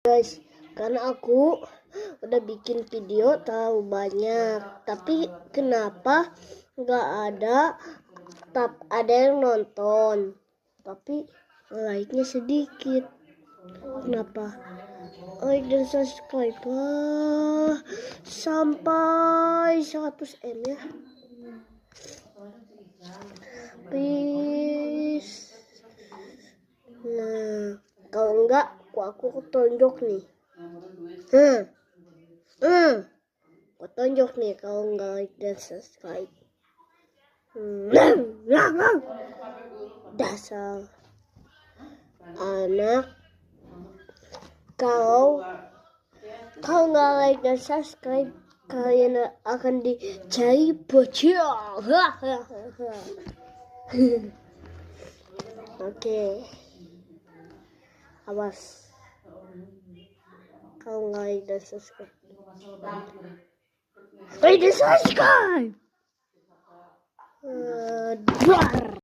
Guys, karena aku udah bikin video terlalu banyak, tapi kenapa nggak ada yang nonton, tapi like-nya sedikit? Kenapa? Like dan subscribe sampai 100M ya, please. Nah, kalau enggak aku tonjok nih. Aku tonjok nih kalau enggak like dan subscribe. Dasar anak, kalau nggak like dan subscribe, kalian akan dicari bocil. Oke. Awas, kalau nggak like dan subscribe. Like dan subscribe.